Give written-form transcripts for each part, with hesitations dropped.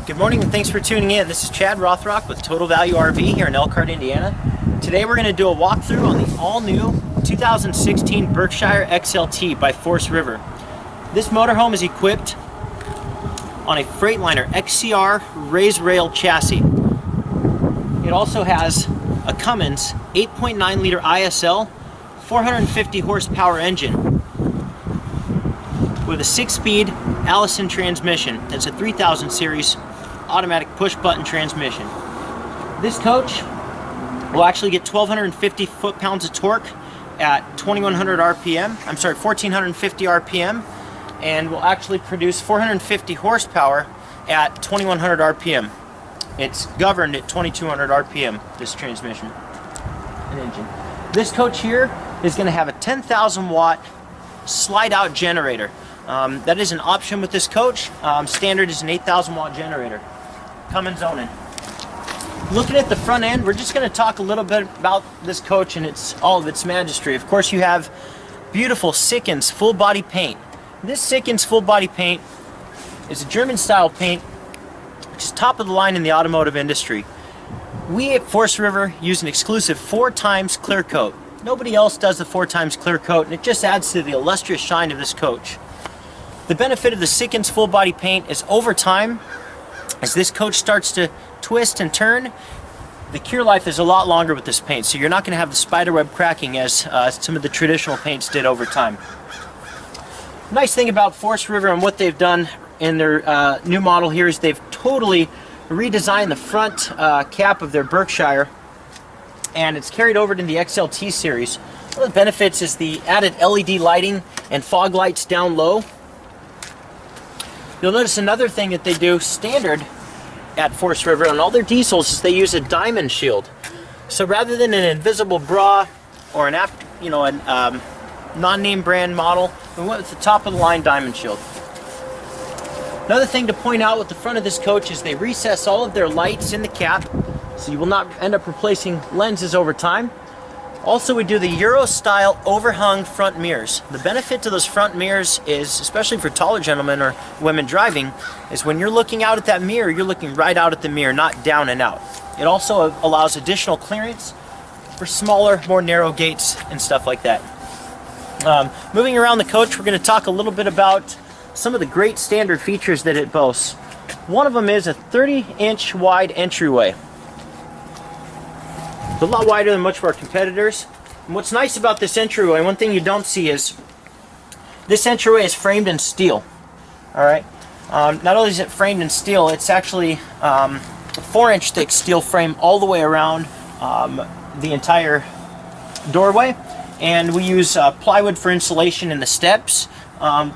Good morning and thanks for tuning in. This is Chad Rothrock with Total Value RV here in Elkhart, Indiana. Today we're going to do a walkthrough on the all-new 2016 Berkshire XLT by Forest River. This motorhome is equipped on a Freightliner XCR raised rail chassis. It also has a Cummins 8.9 liter ISL 450 horsepower engine with a 6-speed Allison transmission. It's a 3000 series automatic push-button transmission. This coach will actually get 1,250 foot-pounds of torque at 2,100 RPM. I'm sorry, 1,450 RPM, and will actually produce 450 horsepower at 2,100 RPM. It's governed at 2,200 RPM, this transmission and engine. This coach here is going to have a 10,000 watt slide-out generator. That is an option with this coach. Standard is an 8,000 watt generator. Cummins owned. Looking at the front end, we're just going to talk a little bit about this coach and all of its majesty. Of course, you have beautiful Sikkens full body paint. This Sikkens full body paint is a German style paint, which is top of the line in the automotive industry. We at Forest River use an exclusive 4x clear coat. Nobody else does the 4x clear coat, and it just adds to the illustrious shine of this coach. The benefit of the Sikkens full body paint is over time, as this coach starts to twist and turn, the cure life is a lot longer with this paint, so you're not going to have the spiderweb cracking as some of the traditional paints did over time. Nice thing about Forest River and what they've done in their new model here is they've totally redesigned the front cap of their Berkshire, and it's carried over to the XLT series. One of the benefits is the added LED lighting and fog lights down low. You'll notice another thing that they do standard at Forest River on all their diesels is they use a diamond shield. So rather than an invisible bra or an non-name brand model, we went with the top of the line diamond shield. Another thing to point out with the front of this coach is they recess all of their lights in the cap, so you will not end up replacing lenses over time. Also, we do the Euro style overhung front mirrors. The benefit to those front mirrors is, especially for taller gentlemen or women driving, is when you're looking out at that mirror, you're looking right out at the mirror, not down and out. It also allows additional clearance for smaller, more narrow gates and stuff like that. Moving around the coach, we're going to talk a little bit about some of the great standard features that it boasts. One of them is a 30-inch wide entryway. It's a lot wider than much of our competitors. And what's nice about this entryway, one thing you don't see is this entryway is framed in steel. Alright? Not only is it framed in steel, it's actually a 4-inch thick steel frame all the way around the entire doorway. And we use plywood for insulation in the steps,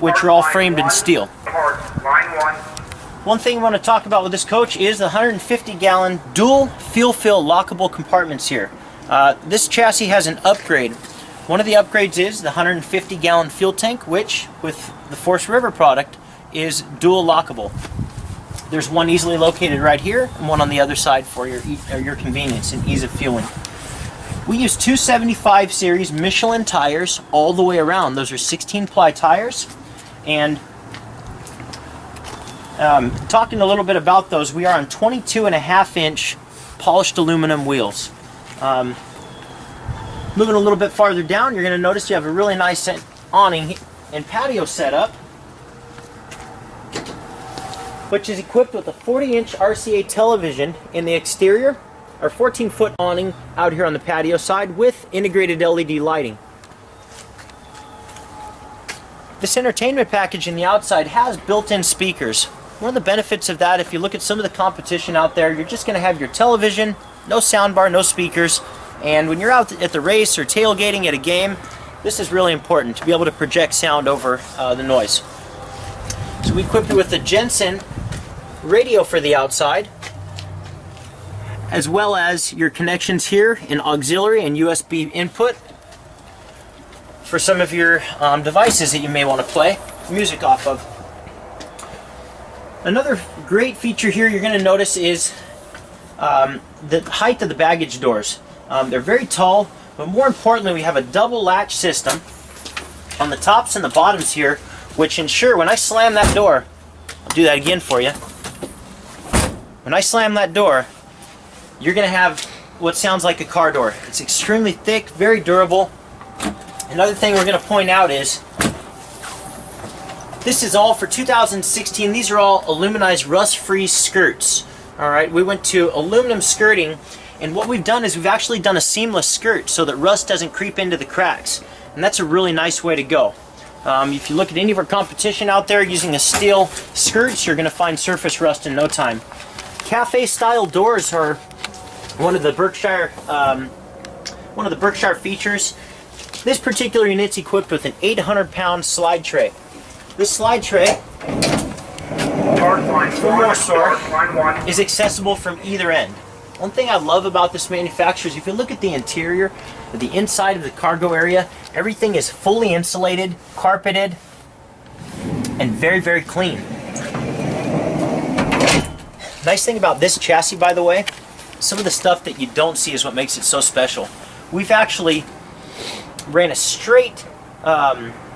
which are all framed in steel. One thing I want to talk about with this coach is the 150-gallon dual fuel-fill lockable compartments here. This chassis has an upgrade. One of the upgrades is the 150-gallon fuel tank, which, with the Forest River product, is dual lockable. There's one easily located right here, and one on the other side for your convenience and ease of fueling. We use 275 series Michelin tires all the way around. Those are 16-ply tires, and talking a little bit about those, we are on 22.5-inch polished aluminum wheels. Moving a little bit farther down, you're going to notice you have a really nice awning and patio setup, which is equipped with a 40-inch RCA television in the exterior, our 14-foot awning out here on the patio side with integrated LED lighting. This entertainment package in the outside has built-in speakers. One of the benefits of that, if you look at some of the competition out there, you're just going to have your television, no soundbar, no speakers, and when you're out at the race or tailgating at a game, this is really important to be able to project sound over the noise. So we equipped it with the Jensen Radio for the outside, as well as your connections here in auxiliary and USB input for some of your devices that you may want to play music off of. Another great feature here you're going to notice is the height of the baggage doors. They're very tall, but more importantly, we have a double latch system on the tops and the bottoms here, which ensure when I slam that door, I'll do that again for you. When I slam that door, you're going to have what sounds like a car door. It's extremely thick, very durable. Another thing we're going to point out is this is all for 2016. These are all aluminized rust-free skirts. All right, we went to aluminum skirting, and what we've done is we've actually done a seamless skirt so that rust doesn't creep into the cracks, and that's a really nice way to go. If you look at any of our competition out there using a steel skirts, you're going to find surface rust in no time. Cafe-style doors are one of the Berkshire features. This particular unit's equipped with an 800-pound slide tray. This slide tray is accessible from either end. One thing I love about this manufacturer is if you look at the interior, the inside of the cargo area, everything is fully insulated, carpeted, and very, very clean. Nice thing about this chassis, by the way, some of the stuff that you don't see is what makes it so special. We've actually ran a straight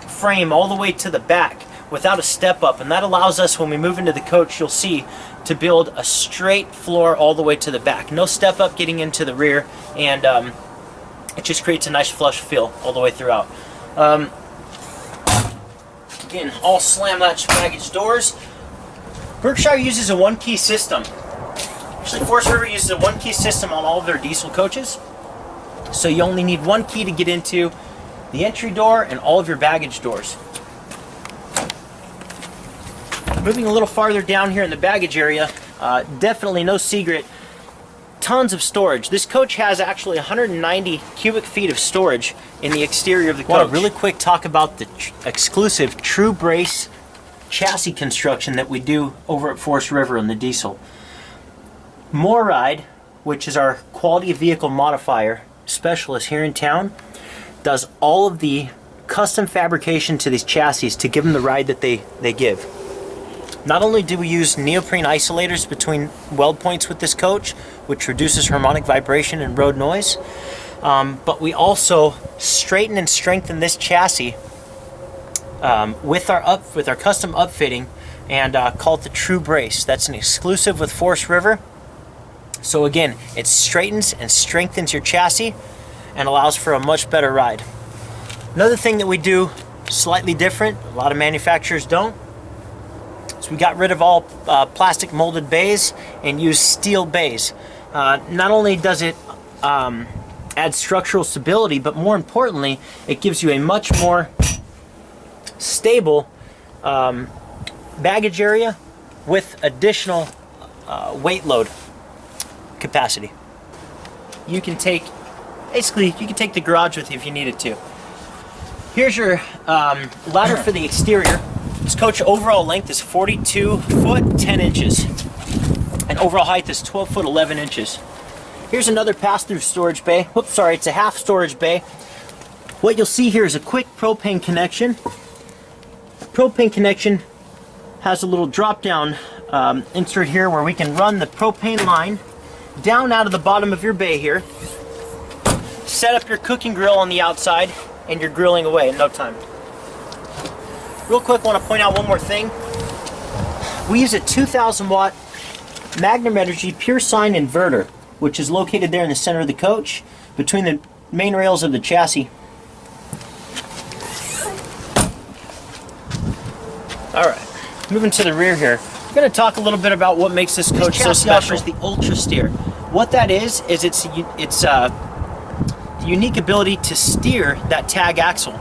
frame all the way to the back without a step up, and that allows us, when we move into the coach, you'll see, to build a straight floor all the way to the back. No step up getting into the rear, and it just creates a nice flush feel all the way throughout. Again, all slam latch baggage doors. Berkshire uses a one-key system. Actually, Forest River uses a one-key system on all of their diesel coaches. So you only need one key to get into the entry door and all of your baggage doors. Moving a little farther down here in the baggage area, definitely no secret, tons of storage. This coach has actually 190 cubic feet of storage in the exterior of the coach. I want to really quick talk about the exclusive Thru brace chassis construction that we do over at Forest River on the diesel. MoRide, which is our quality of vehicle modifier specialist here in town, does all of the custom fabrication to these chassis to give them the ride that they give. Not only do we use neoprene isolators between weld points with this coach, which reduces harmonic vibration and road noise, but we also straighten and strengthen this chassis with our custom upfitting, and call it the Thru brace. That's an exclusive with Forest River. So again, it straightens and strengthens your chassis and allows for a much better ride. Another thing that we do slightly different, a lot of manufacturers don't, so we got rid of all plastic molded bays and use steel bays. Not only does it add structural stability, but more importantly, it gives you a much more stable baggage area with additional weight load capacity. You can take the garage with you if you needed to. Here's your ladder for the exterior. This coach overall length is 42 foot 10 inches, and overall height is 12 foot 11 inches. Here's another pass-through storage bay. Whoops, sorry, it's a half storage bay. What you'll see here is a quick propane connection. Propane connection has a little drop-down insert here where we can run the propane line down out of the bottom of your bay here, set up your cooking grill on the outside, and you're grilling away in no time. Real quick, I want to point out one more thing. We use a 2,000 watt Magnum Energy pure sine inverter, which is located there in the center of the coach between the main rails of the chassis. Alright, moving to the rear here. We're going to talk a little bit about what makes this coach so special. Is the Ultra Steer. What that is it's the unique ability to steer that tag axle.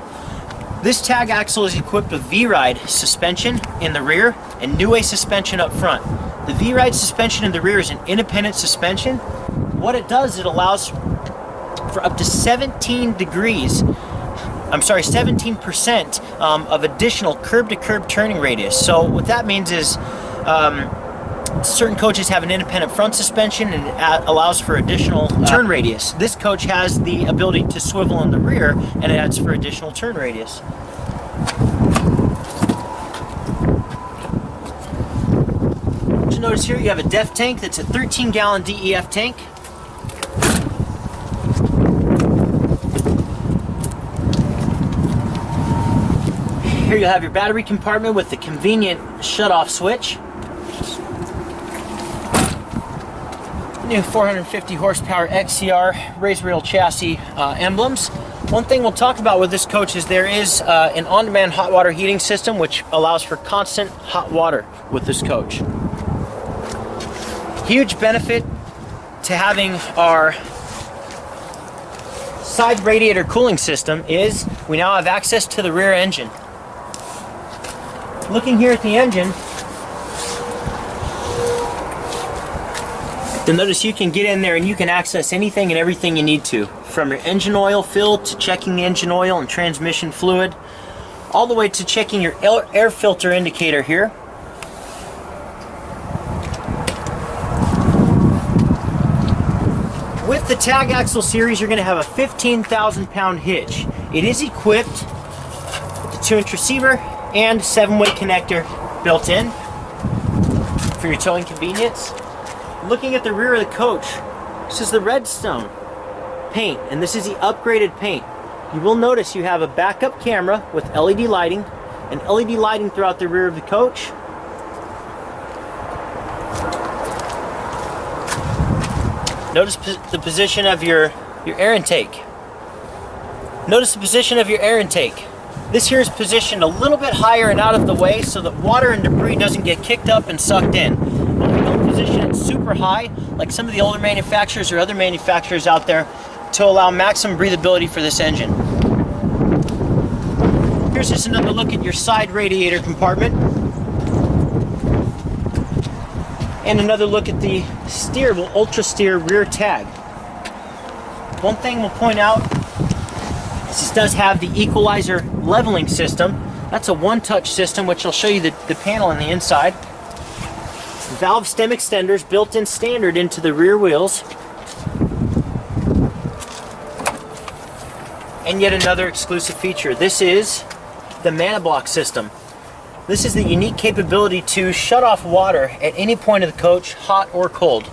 This tag axle is equipped with V-Ride suspension in the rear and New-Way suspension up front. The V-Ride suspension in the rear is an independent suspension. What it does, it allows for up to 17% of additional curb-to-curb turning radius. So what that means is certain coaches have an independent front suspension, and it allows for additional turn radius. This coach has the ability to swivel in the rear, and it adds for additional turn radius. What you notice here, you have a DEF tank that's a 13-gallon DEF tank. Here you have your battery compartment with the convenient shut-off switch. new 450 horsepower XCR raised rail chassis emblems. One thing we'll talk about with this coach is there is an on-demand hot water heating system which allows for constant hot water with this coach. Huge benefit to having our side radiator cooling system is we now have access to the rear engine. Looking here at the engine, you'll notice you can get in there and you can access anything and everything you need to, from your engine oil fill to checking the engine oil and transmission fluid, all the way to checking your air filter indicator here. With the Tag Axle series, you're going to have a 15,000 pound hitch. It is equipped with a 2-inch receiver and 7-way connector built in for your towing convenience. Looking at the rear of the coach, this is the Redstone paint, and this is the upgraded paint. You will notice you have a backup camera with LED lighting and LED lighting throughout the rear of the coach. Notice the position of your air intake. Notice the position of your air intake. This here is positioned a little bit higher and out of the way so that water and debris doesn't get kicked up and sucked in. But we don't position it super high like some of the older manufacturers or other manufacturers out there to allow maximum breathability for this engine. Here's just another look at your side radiator compartment. And another look at the steerable Ultra Steer rear tag. One thing we'll point out is this does have the equalizer leveling system. That's a one-touch system, which I'll show you the panel on the inside. Valve stem extenders built in standard into the rear wheels. And yet another exclusive feature. This is the ManaBlock system. This is the unique capability to shut off water at any point of the coach, hot or cold.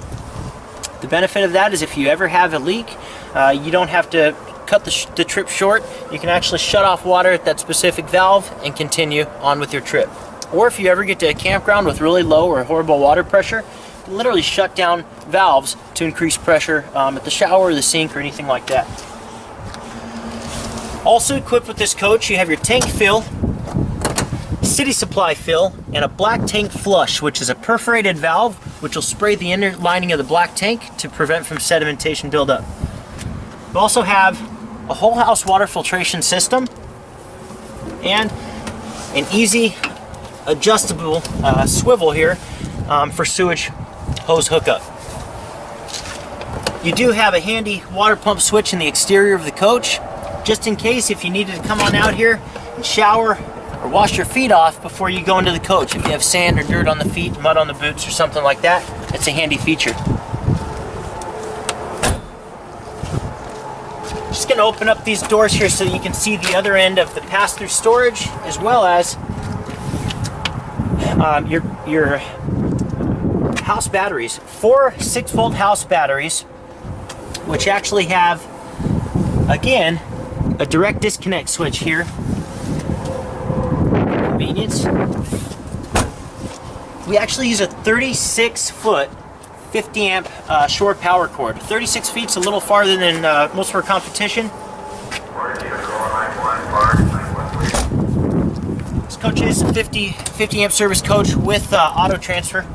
The benefit of that is if you ever have a leak, you don't have to cut the trip short. You can actually shut off water at that specific valve and continue on with your trip. Or if you ever get to a campground with really low or horrible water pressure, you can literally shut down valves to increase pressure at the shower or the sink or anything like that. Also equipped with this coach, you have your tank fill, city supply fill, and a black tank flush, which is a perforated valve which will spray the inner lining of the black tank to prevent from sedimentation buildup. You also have a whole house water filtration system and an easy adjustable swivel here for sewage hose hookup. You do have a handy water pump switch in the exterior of the coach, just in case if you needed to come on out here and shower or wash your feet off before you go into the coach. If you have sand or dirt on the feet, mud on the boots or something like that, it's a handy feature. Just going to open up these doors here so that you can see the other end of the pass-through storage, as well as your house batteries. 4 6-volt house batteries, which actually have, again, a direct disconnect switch here. Convenience. We actually use a 36-foot 50 amp shore power cord. 36 feet's a little farther than most of our competition. This coach is a 50 amp service coach with auto transfer.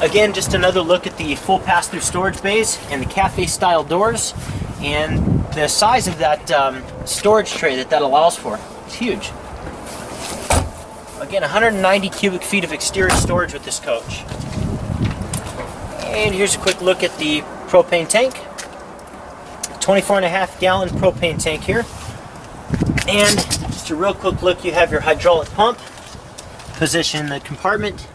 Again, just another look at the full pass-through storage bays and the cafe style doors and the size of that storage tray that allows for. It's huge. Again, 190 cubic feet of exterior storage with this coach. And here's a quick look at the propane tank. 24.5 gallon propane tank here. And just a real quick look, you have your hydraulic pump position in the compartment.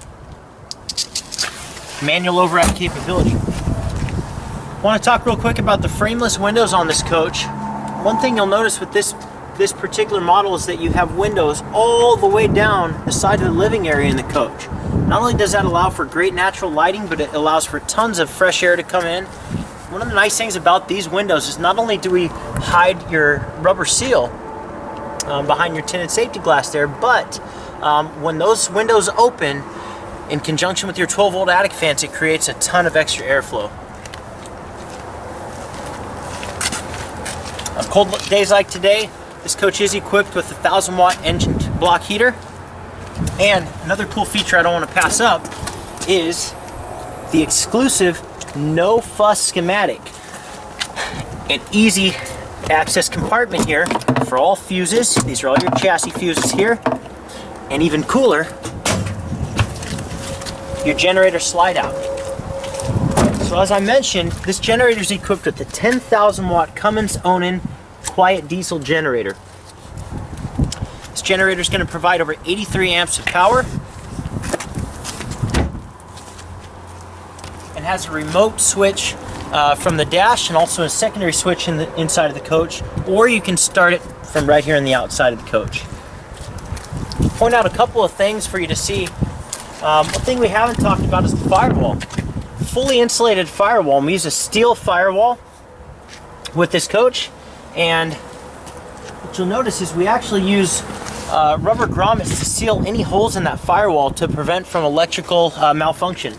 Manual override capability. I want to talk real quick about the frameless windows on this coach. One thing you'll notice with this particular model is that you have windows all the way down the side of the living area in the coach. Not only does that allow for great natural lighting, but it allows for tons of fresh air to come in. One of the nice things about these windows is not only do we hide your rubber seal behind your tinted safety glass there, but when those windows open, In conjunction with your 12-volt attic fans, it creates a ton of extra airflow. On cold days like today, this coach is equipped with a 1,000-watt engine block heater. And another cool feature I don't want to pass up is the exclusive no fuss schematic. An easy access compartment here for all fuses. These are all your chassis fuses here. And even cooler, your generator slide out. So as I mentioned, this generator is equipped with the 10,000-watt Cummins Onan quiet diesel generator. This generator is going to provide over 83 amps of power and has a remote switch from the dash and also a secondary switch in the inside of the coach, or you can start it from right here on the outside of the coach. Point out a couple of things for you to see. One thing we haven't talked about is the firewall. Fully insulated firewall. We use a steel firewall with this coach, and what you'll notice is we actually use rubber grommets to seal any holes in that firewall to prevent from electrical malfunction.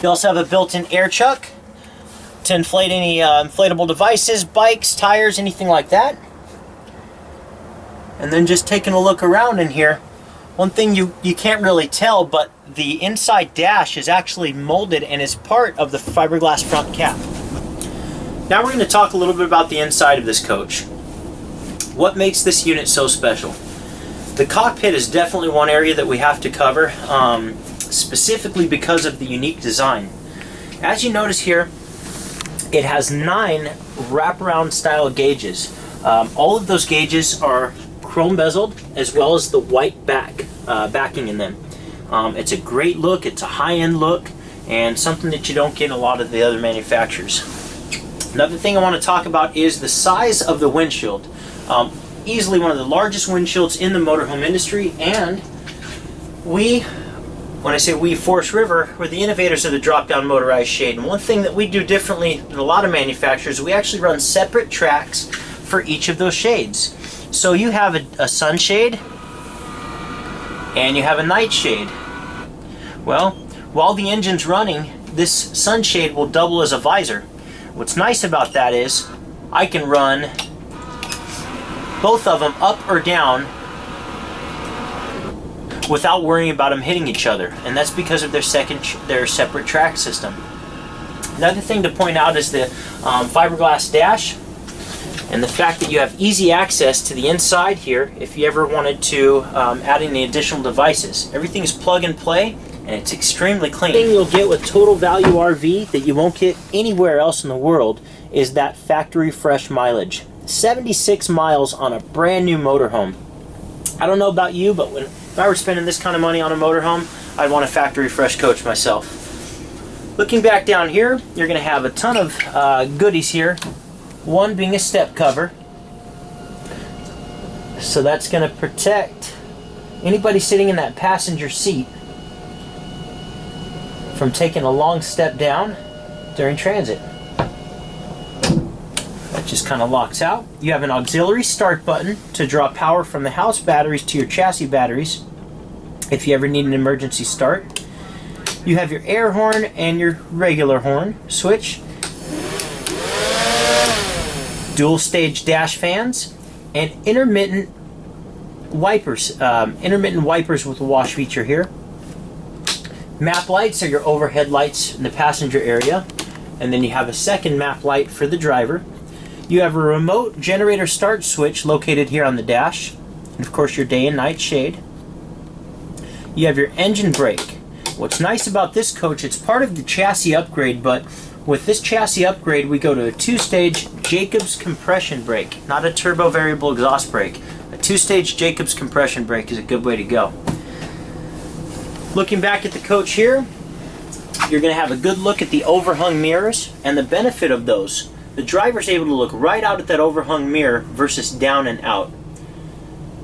You also have a built-in air chuck to inflate any inflatable devices, bikes, tires, anything like that. And then just taking a look around in here, one thing you can't really tell, but the inside dash is actually molded and is part of the fiberglass front cap. Now we're going to talk a little bit about the inside of this coach. What makes this unit so special? The cockpit is definitely one area that we have to cover, specifically because of the unique design. As you notice here, it has 9 wraparound style gauges. All of those gauges are chrome bezeled, as well as the white backing in them. It's a great look, it's a high-end look, and something that you don't get in a lot of the other manufacturers. Another thing I want to talk about is the size of the windshield. Easily one of the largest windshields in the motorhome industry, and when I say we, Forest River, we're the innovators of the drop-down motorized shade. And one thing that we do differently than a lot of manufacturers, we actually run separate tracks for each of those shades. So you have a sunshade and you have a nightshade. Well, while the engine's running, this sunshade will double as a visor. What's nice about that is I can run both of them up or down without worrying about them hitting each other, and that's because of their separate track system. Another thing to point out is the fiberglass dash and the fact that you have easy access to the inside here if you ever wanted to add any additional devices. Everything is plug and play, and it's extremely clean. The thing you'll get with Total Value RV that you won't get anywhere else in the world is that factory fresh mileage. 76 miles on a brand new motorhome. I don't know about you, but if I were spending this kind of money on a motorhome, I'd want a factory fresh coach myself. Looking back down here, you're going to have a ton of goodies here. One being a step cover. So that's going to protect anybody sitting in that passenger seat from taking a long step down during transit. That just kind of locks out. You have an auxiliary start button to draw power from the house batteries to your chassis batteries if you ever need an emergency start. You have your air horn and your regular horn switch, dual stage dash fans, and intermittent wipers with a wash feature here. Map lights are your overhead lights in the passenger area, and then you have a second map light for the driver. You have a remote generator start switch located here on the dash, and of course your day and night shade. You have your engine brake. What's nice about this coach, it's part of the chassis upgrade, but with this chassis upgrade we go to a 2-stage Jacobs compression brake, not a turbo variable exhaust brake. A 2-stage Jacobs compression brake is a good way to go. Looking back at the coach here, you're going to have a good look at the overhung mirrors and the benefit of those. The driver's able to look right out at that overhung mirror versus down and out.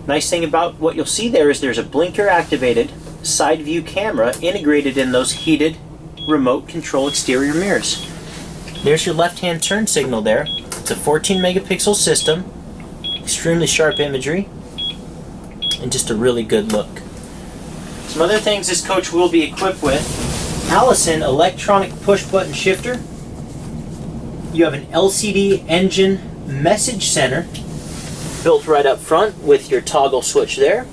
Nice thing about what you'll see there is there's a blinker activated side view camera integrated in those heated remote control exterior mirrors. There's your left hand turn signal there. It's a 14 megapixel system, extremely sharp imagery. and just a really good look. Some other things this coach will be equipped with: Allison electronic push button shifter. You have an LCD engine message center built right up front with your toggle switch there.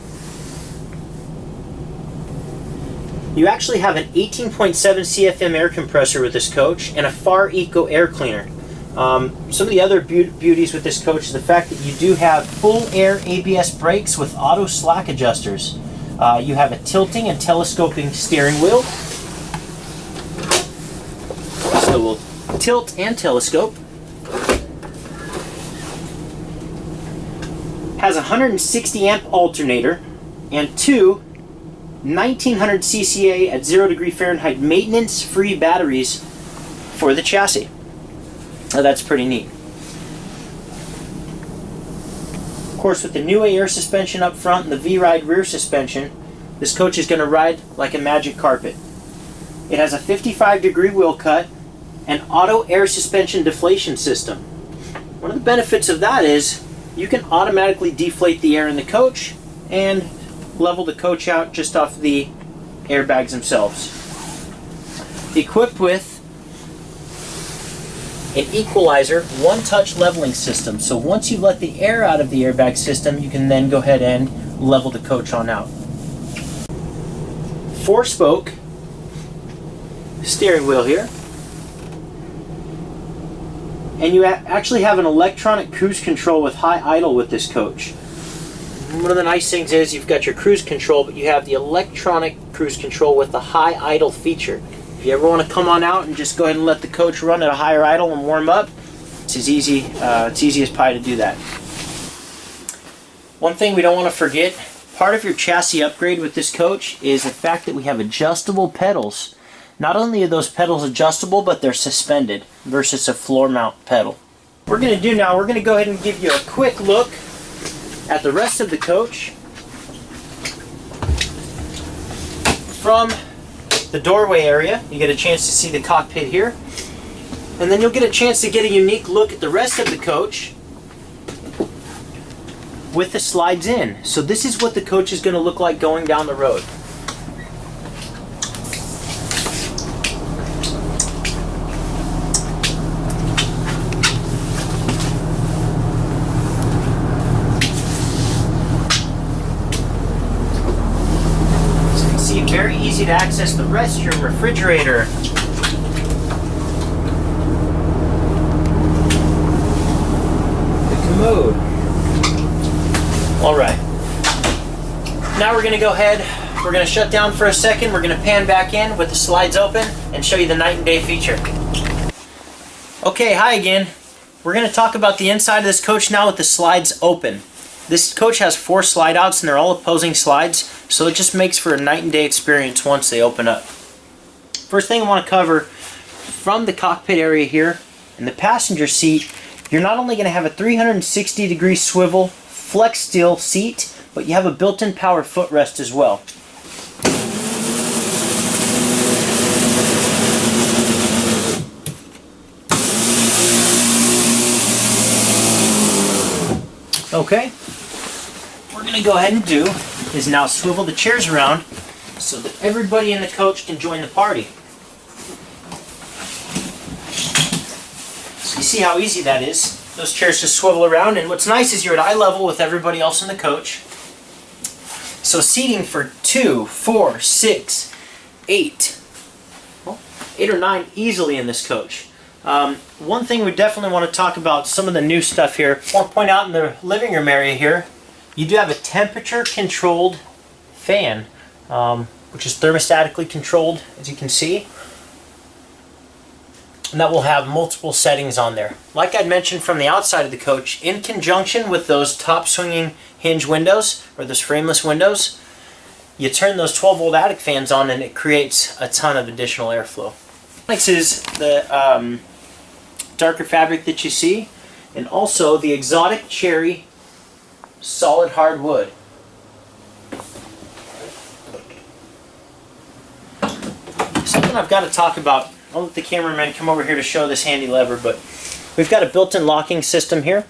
You actually have an 18.7 CFM air compressor with this coach and a Far Eco air cleaner. Some of the other beauties with this coach is the fact that you do have full air ABS brakes with auto slack adjusters. You have a tilting and telescoping steering wheel. So we'll tilt and telescope. Has a 160 amp alternator and two 1900 cca at 0 degree Fahrenheit maintenance free batteries for the chassis. Now that's pretty neat. Of course, with the new air suspension up front and the V-Ride rear suspension, this coach is going to ride like a magic carpet. It has a 55-degree wheel cut and auto air suspension deflation system. One of the benefits of that is you can automatically deflate the air in the coach and level the coach out just off the airbags themselves. Equipped with an equalizer, one-touch leveling system. So once you let the air out of the airbag system, you can then go ahead and level the coach on out. 4-spoke steering wheel here. And you actually have an electronic cruise control with high idle with this coach. One of the nice things is you've got your cruise control, but you have the electronic cruise control with the high idle feature. If you ever want to come on out and just go ahead and let the coach run at a higher idle and warm up, it's easy as pie to do that. One thing we don't want to forget, part of your chassis upgrade with this coach is the fact that we have adjustable pedals. Not only are those pedals adjustable, but they're suspended versus a floor mount pedal. What we're going to do now, we're going to go ahead and give you a quick look at the rest of the coach from the doorway area. You get a chance to see the cockpit here, and then you'll get a chance to get a unique look at the rest of the coach with the slides in. So this is what the coach is going to look like going down the road. Very easy to access the restroom, refrigerator. The commode. Alright. Now we're going to go ahead, we're going to shut down for a second, we're going to pan back in with the slides open and show you the night and day feature. Okay, hi again. We're going to talk about the inside of this coach now with the slides open. This coach has 4 slide outs and they're all opposing slides, so it just makes for a night and day experience once they open up. First thing I want to cover, from the cockpit area here, in the passenger seat, you're not only going to have a 360-degree swivel flex steel seat, but you have a built-in power footrest as well. Okay. What we're going to go ahead and do is now swivel the chairs around so that everybody in the coach can join the party. So you see how easy that is. Those chairs just swivel around, and what's nice is you're at eye level with everybody else in the coach. So seating for 2, 4, 6, 8, well, 8 or 9 easily in this coach. One thing we definitely want to talk about, some of the new stuff here. I want to point out in the living room area here, you do have a temperature controlled fan, which is thermostatically controlled, as you can see. And that will have multiple settings on there. Like I'd mentioned from the outside of the coach, in conjunction with those top swinging hinge windows, or those frameless windows, you turn those 12-volt attic fans on and it creates a ton of additional airflow. Next is the darker fabric that you see, and also the exotic cherry solid hardwood. Something I've got to talk about. I'll let the cameraman come over here to show this handy lever, but we've got a built-in locking system here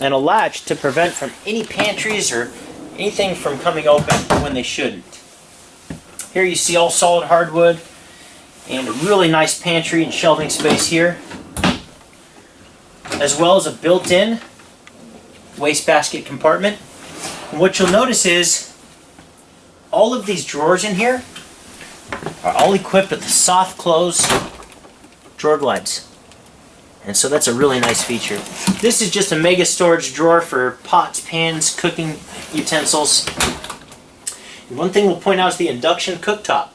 and a latch to prevent from any pantries or anything from coming open when they shouldn't. Here you see all solid hardwood and a really nice pantry and shelving space here, as well as a built-in wastebasket compartment. And what you'll notice is all of these drawers in here are all equipped with the soft close drawer glides. And so that's a really nice feature. This is just a mega storage drawer for pots, pans, cooking utensils. And one thing we'll point out is the induction cooktop.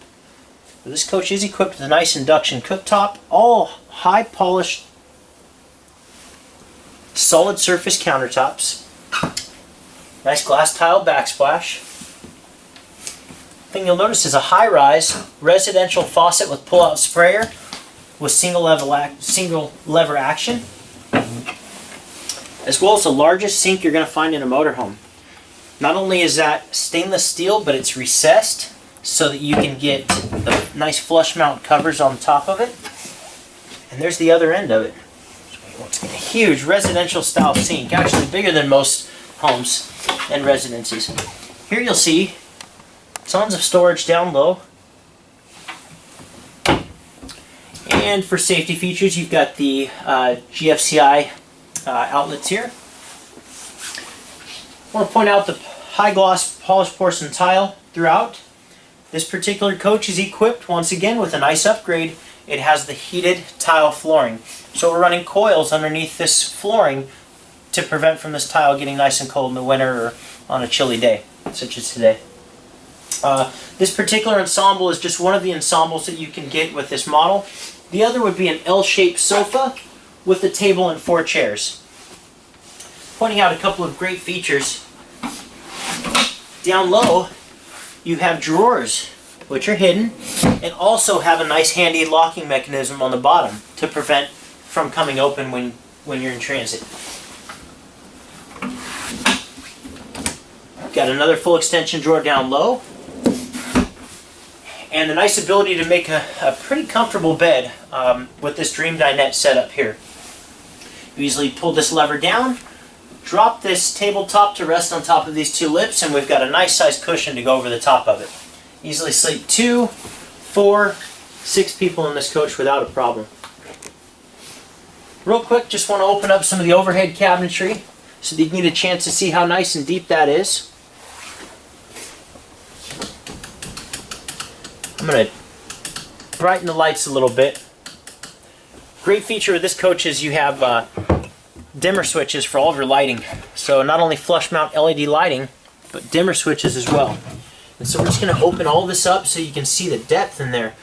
This coach is equipped with a nice induction cooktop, all high polished solid surface countertops. Nice glass tile backsplash. Thing you'll notice is a high-rise residential faucet with pull-out sprayer with single lever action, as well as the largest sink you're going to find in a motorhome. Not only is that stainless steel, but it's recessed so that you can get the nice flush mount covers on top of it. And there's the other end of it. It's a huge residential style sink, actually bigger than most homes and residences. Here you'll see tons of storage down low. And for safety features, you've got the GFCI outlets here. I want to point out the high gloss polished porcelain tile throughout. This particular coach is equipped once again with a nice upgrade. It has the heated tile flooring. So we're running coils underneath this flooring to prevent from this tile getting nice and cold in the winter or on a chilly day, such as today. This particular ensemble is just one of the ensembles that you can get with this model. The other would be an L-shaped sofa with a table and 4 chairs. Pointing out a couple of great features. Down low, you have drawers, which are hidden, and also have a nice handy locking mechanism on the bottom to prevent from coming open when you're in transit. Got another full extension drawer down low, and a nice ability to make a pretty comfortable bed with this Dream Dinette setup here. You easily pull this lever down, drop this tabletop to rest on top of these 2 lips, and we've got a nice sized cushion to go over the top of it. Easily sleep 2, 4, 6 people in this coach without a problem. Real quick, just want to open up some of the overhead cabinetry so that you can get a chance to see how nice and deep that is. I'm going to brighten the lights a little bit. Great feature of this coach is you have dimmer switches for all of your lighting. So not only flush mount LED lighting, but dimmer switches as well. And so we're just going to open all this up so you can see the depth in there.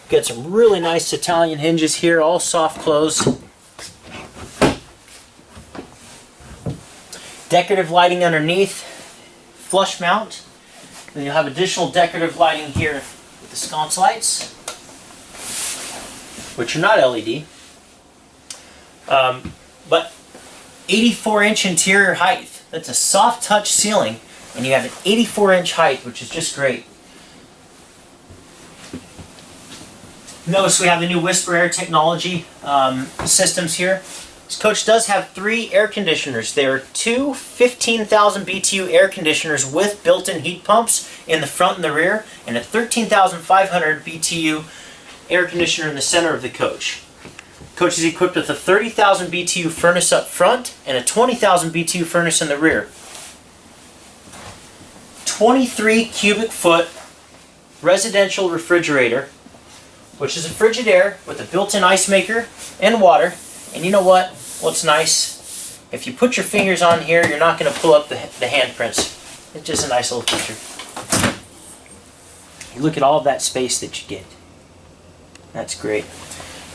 Got some really nice Italian hinges here, all soft close. Decorative lighting underneath, flush mount. Then you'll have additional decorative lighting here with the sconce lights, which are not LED. But 84-inch interior height. That's a soft touch ceiling, and you have an 84-inch height, which is just great. Notice we have the new Whisper Air technology systems here. This coach does have 3 air conditioners. There are 2 15,000 BTU air conditioners with built-in heat pumps in the front and the rear, and a 13,500 BTU air conditioner in the center of the coach. The coach is equipped with a 30,000 BTU furnace up front and a 20,000 BTU furnace in the rear. 23 cubic foot residential refrigerator, which is a Frigidaire with a built-in ice maker and water. And you know what? What's nice? If you put your fingers on here, you're not going to pull up the handprints. It's just a nice little feature. You look at all of that space that you get. That's great.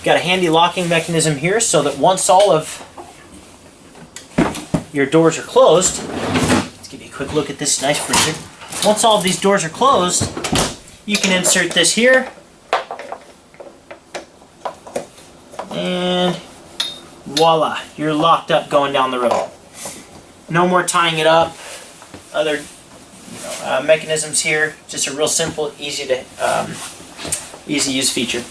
Got a handy locking mechanism here so that once all of your doors are closed, let's give you a quick look at this nice freezer. Once all of these doors are closed, you can insert this here, and voila, you're locked up going down the road. No more tying it up. Other mechanisms here. Just a real simple, easy use feature.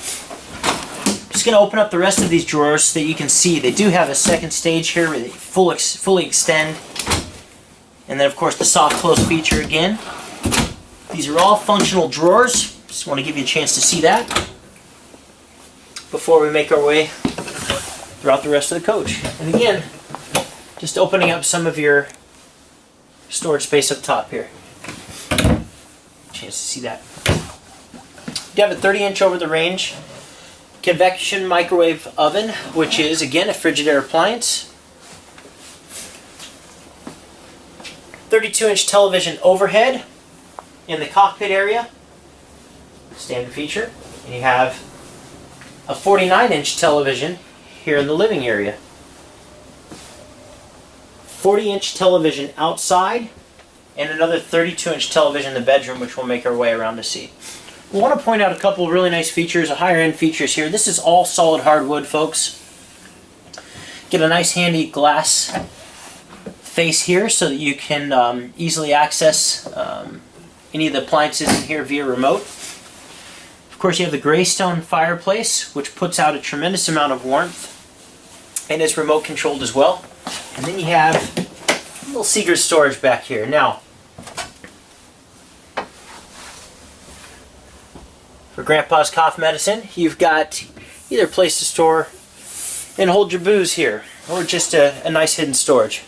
Just going to open up the rest of these drawers so that you can see they do have a second stage here where they fully extend. And then of course the soft close feature again. These are all functional drawers. Just want to give you a chance to see that before we make our way throughout the rest of the coach. And again, just opening up some of your storage space up top here. Chance to see that. You have a 30-inch over the range convection microwave oven, which is again a Frigidaire appliance. 32-inch television overhead in the cockpit area, standard feature. And you have a 49-inch television here in the living area. 40-inch television outside, and another 32-inch television in the bedroom, which we'll make our way around to see. We want to point out a couple of really nice features, higher end features here. This is all solid hardwood, folks. Get a nice handy glass face here so that you can easily access any of the appliances in here via remote. Of course, you have the Greystone fireplace, which puts out a tremendous amount of warmth and is remote controlled as well. And then you have a little secret storage back here. Now, for Grandpa's cough medicine, you've got either a place to store and hold your booze here, or just a nice hidden storage.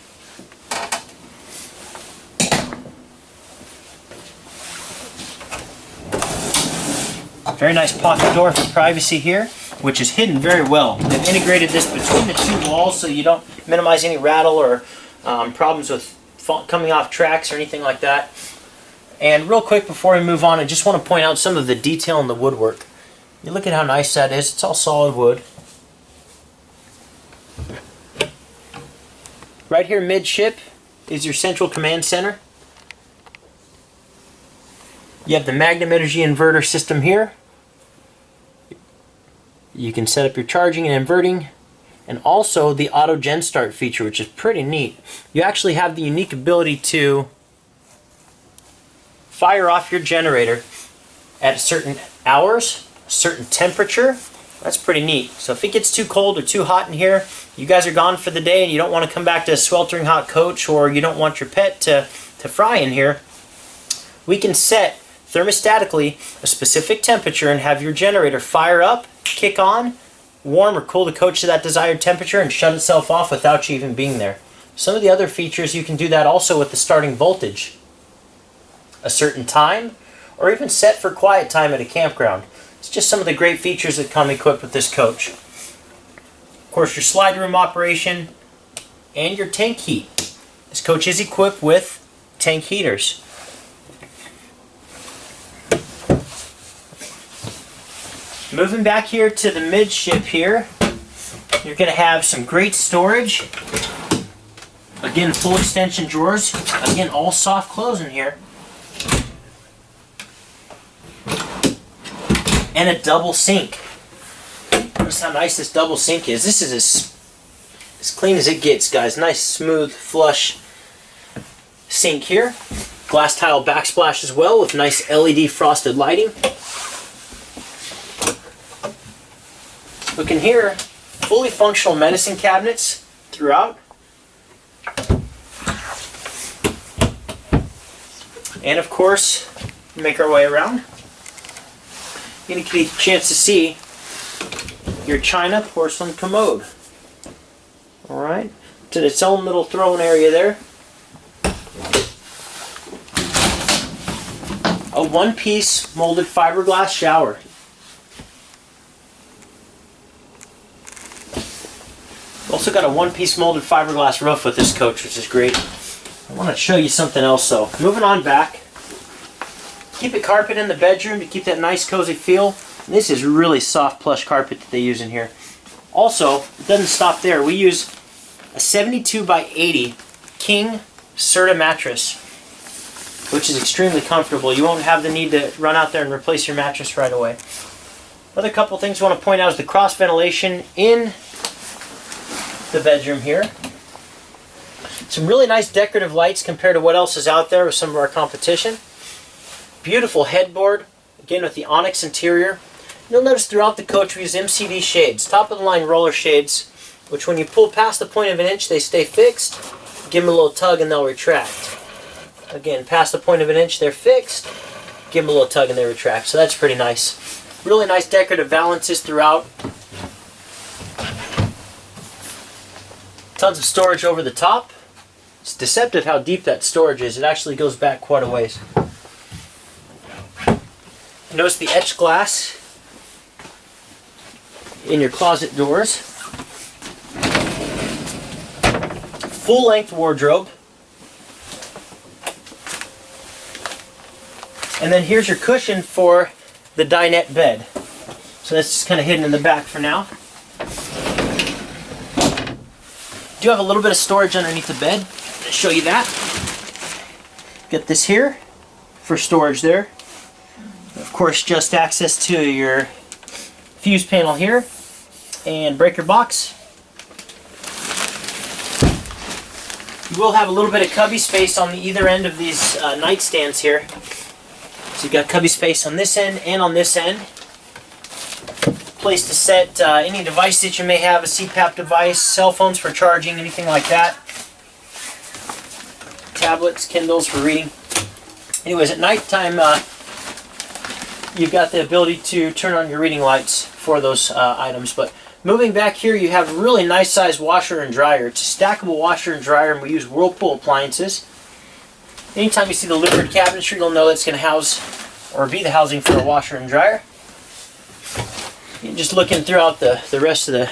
Very nice pocket door for privacy here, which is hidden very well. They've integrated this between the two walls so you don't minimize any rattle or problems with coming off tracks or anything like that. And real quick before we move on, I just want to point out some of the detail in the woodwork. You look at how nice that is. It's all solid wood. Right here midship is your central command center. You have the Magnum energy inverter system here. You can set up your charging and inverting, and also the auto gen start feature, which is pretty neat. You actually have the unique ability to fire off your generator at certain hours, a certain temperature. That's pretty neat. So if it gets too cold or too hot in here, you guys are gone for the day and you don't want to come back to a sweltering hot coach, or you don't want your pet to fry in here, we can set thermostatically a specific temperature and have your generator fire up, kick on, warm or cool the coach to that desired temperature, and shut itself off without you even being there. Some of the other features, you can do that also with the starting voltage, a certain time, or even set for quiet time at a campground. It's just some of the great features that come equipped with this coach. Of course, your slide room operation and your tank heat. This coach is equipped with tank heaters. Moving back here to the midship here, you're going to have some great storage. Again, full extension drawers. Again, all soft close in here. And a double sink. Notice how nice this double sink is. This is as clean as it gets, guys. Nice, smooth, flush sink here. Glass tile backsplash as well with nice LED frosted lighting. Look in here, fully functional medicine cabinets throughout. And of course, make our way around. You're going to get a chance to see your china porcelain commode. Alright, to its own little throne area there. A one-piece molded fiberglass shower. Also got a one-piece molded fiberglass roof with this coach, which is great. I want to show you something else though. Moving on back. Keep a carpet in the bedroom to keep that nice cozy feel. And this is really soft plush carpet that they use in here. Also, it doesn't stop there. We use a 72 by 80 king Serta mattress, which is extremely comfortable. You won't have the need to run out there and replace your mattress right away. Another couple things I want to point out is the cross ventilation in the bedroom here. Some really nice decorative lights compared to what else is out there with some of our competition. Beautiful headboard, again with the onyx interior. You'll notice throughout the coach we use MCD shades, top of the line roller shades, which when you pull past the point of an inch they stay fixed. Give them a little tug and they'll retract. Again, past the point of an inch, they're fixed. Give them a little tug and they retract. So that's pretty nice. Really nice decorative valances throughout. Tons of storage over the top. It's deceptive how deep that storage is. It actually goes back quite a ways. Notice the etched glass in your closet doors. Full length wardrobe. And then here's your cushion for the dinette bed. So that's just kind of hidden in the back for now. Do have a little bit of storage underneath the bed. I'll show you that. Get this here for storage there. Of course, just access to your fuse panel here and breaker box. You will have a little bit of cubby space on the either end of these nightstands here. So you've got cubby space on this end and on this end. Place to set any device that you may have, a CPAP device, cell phones for charging, anything like that. Tablets, Kindles for reading. Anyways, at nighttime, you've got the ability to turn on your reading lights for those items. But moving back here, you have a really nice sized washer and dryer. It's a stackable washer and dryer, and we use Whirlpool appliances. Anytime you see the louvered cabinetry, you'll know that's going to house or be the housing for a washer and dryer. You're just looking throughout the rest of the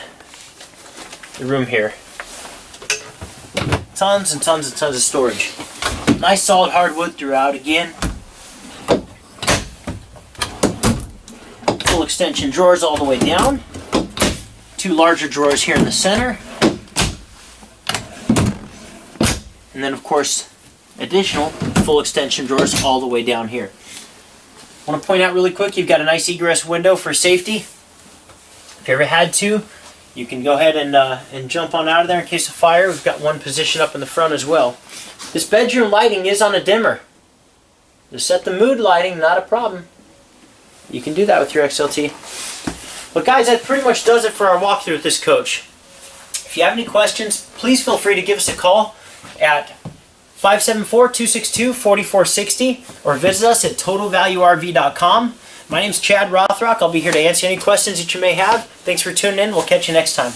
room here. Tons and tons and tons of storage. Nice solid hardwood throughout again. Full extension drawers all the way down. Two larger drawers here in the center. And then of course additional full extension drawers all the way down here. I want to point out really quick, you've got a nice egress window for safety. If you ever had to, you can go ahead and jump on out of there in case of fire. We've got one position up in the front as well. This bedroom lighting is on a dimmer. To set the mood lighting, not a problem. You can do that with your XLT. But guys, that pretty much does it for our walkthrough with this coach. If you have any questions, please feel free to give us a call at 574-262-4460 or visit us at totalvaluerv.com. My name's Chad Rothrock. I'll be here to answer any questions that you may have. Thanks for tuning in. We'll catch you next time.